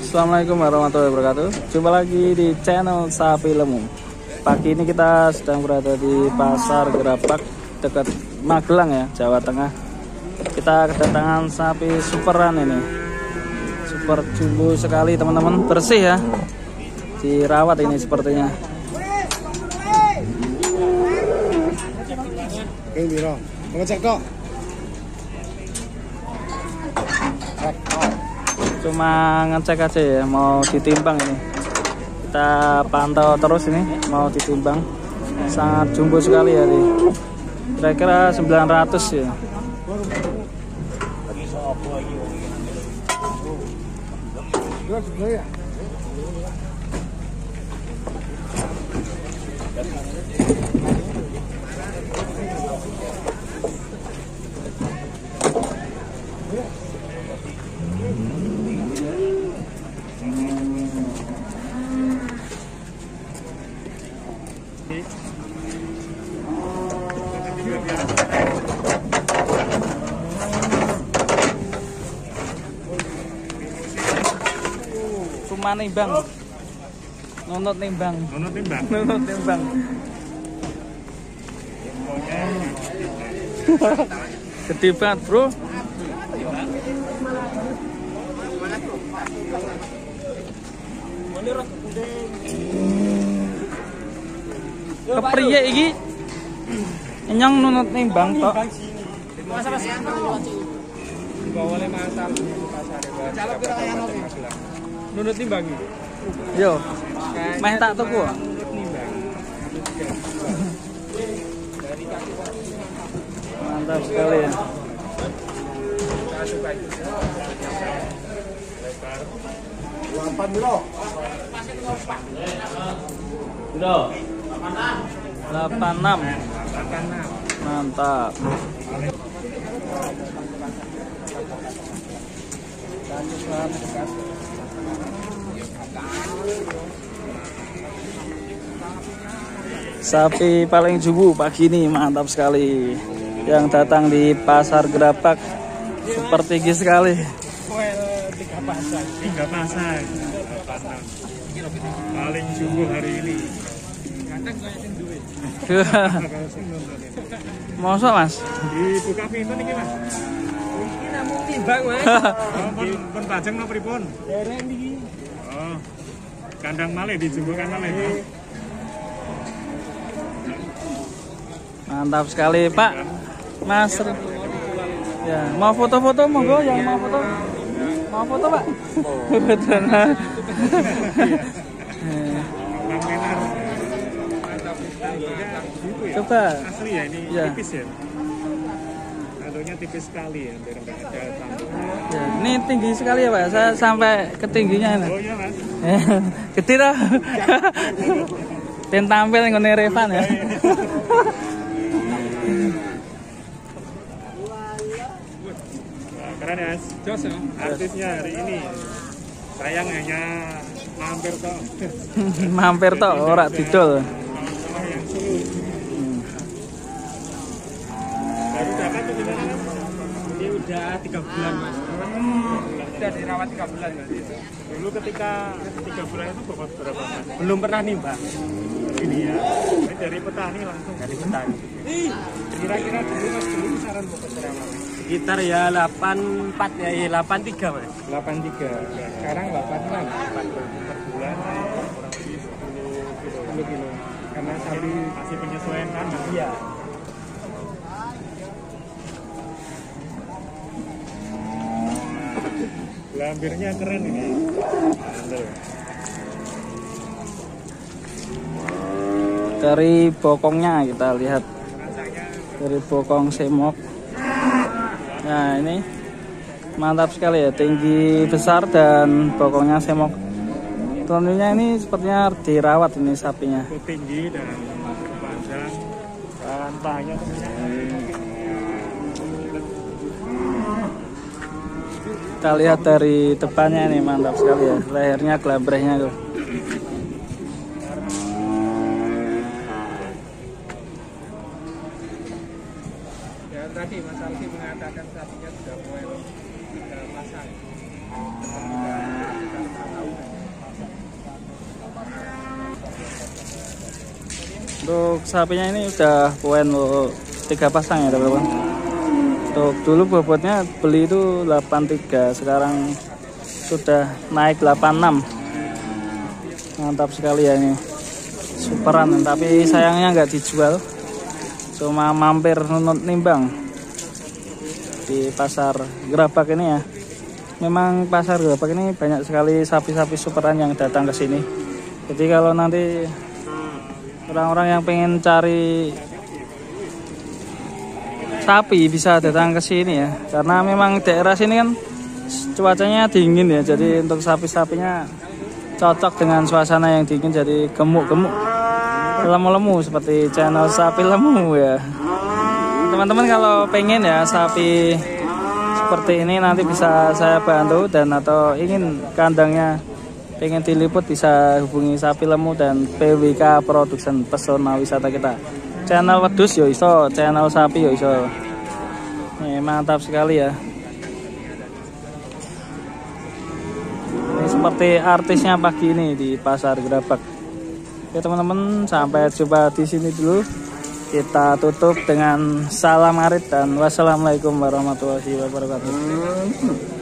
Assalamualaikum warahmatullahi wabarakatuh. Jumpa lagi di channel Sapi Lemu. Pagi ini kita sedang berada di Pasar Gerapak dekat Magelang ya, Jawa Tengah. Kita kedatangan sapi superan ini. Super jumbo sekali teman-teman, bersih ya. Dirawat ini sepertinya. Cuma ngecek aja ya, mau ditimbang ini. Kita pantau terus ini, mau ditimbang. Sangat jumbo sekali ya nih. Kira-kira 900 ya. Cuma nimbang, nunut nimbang. Gede banget bro. Kepriye iki? Nyong nunut nimbang tok. Nunut nimbang. Yo. Meh tak tuku. Mantap sekali ya. Bro. 86. Mantap. Sapi paling jumbo pagi ini, mantap sekali. Yang datang di Pasar Gerapak super tinggi sekali. Tiga pasang. Paling jumbo hari ini. Masa mas? Dibuka pintu nih mas. Ini namung timbang mas. Pun pajang no pripun? Dereng iki. Oh. Kandang malih dijumbukan malih. Mantap sekali Pak. Mas. Ya, mau foto-foto monggo yang mau foto. Mau foto Pak? Betul. Coba. Asli ya ini ya. Tipis ya. Tanduknya tipis sekali ya, hampir enggak ada tanduknya. Ya, ini tinggi sekali ya Pak. Saya sampai ketingginya ini. Oh iya Mas. Gede dah. Dan tampil ngene Revan ya. Keren ya Mas. Jos ya. Artisnya hari ini. Sayang hanya mampir toh. Mampir toh ora didol. Baru dapat tuh gimana Mas? Ini udah 3 bulan Mas. Udah dirawat 3 bulan Mas. Dulu ketika 3 bulan itu bobot berapa Mas? Belum pernah nimbang. Ini ya. Ini dari petani langsung. Dari petani. Kira-kira dulu Mas dulu kisaran bobot berapa? Sekitar ya 84 ya 83 Mas. 83. Sekarang 86. 4 per bulan kurang lebih 10 kilo. Karena sapi masih penyesuaian kan? Iya. Lampirnya keren ini. Dari bokongnya kita lihat. Dari bokong semok. Nah ini mantap sekali ya, tinggi besar dan bokongnya semok. Tentunya ini sepertinya dirawat ini sapinya. Tinggi dan panjang dan pahanya kita lihat dari depannya ini mantap sekali ya, lehernya glambrehnya tuh. tadi Mas Alfi mengatakan sapinya sudah mulai pasang. Kita tahu Untuk sapinya ini udah poin 3 pasang ya teman-teman. Untuk dulu bobotnya beli itu 83, sekarang sudah naik 86. Mantap sekali ya ini. Superan, tapi sayangnya nggak dijual, cuma mampir nunut nimbang di pasar Gerabak ini ya. Memang pasar Gerabak ini banyak sekali sapi-sapi superan yang datang ke sini. Jadi kalau nanti orang-orang yang pengen cari sapi bisa datang ke sini ya, karena memang daerah sini kan cuacanya dingin ya, jadi untuk sapi-sapinya cocok dengan suasana yang dingin, jadi gemuk-gemuk, lemu-lemu seperti channel Sapi Lemu ya. Teman-teman kalau pengen ya sapi seperti ini nanti bisa saya bantu, dan atau ingin kandangnya pengen diliput bisa hubungi Sapi Lemu dan PWK Production Pesona Wisata kita. Channel wedus yo iso, channel sapi yo iso. Nih, mantap sekali ya. Seperti artisnya pagi ini di pasar Gerabak. Oke teman-teman, sampai jumpa di sini dulu. Kita tutup dengan salam arit dan wassalamualaikum warahmatullahi wabarakatuh.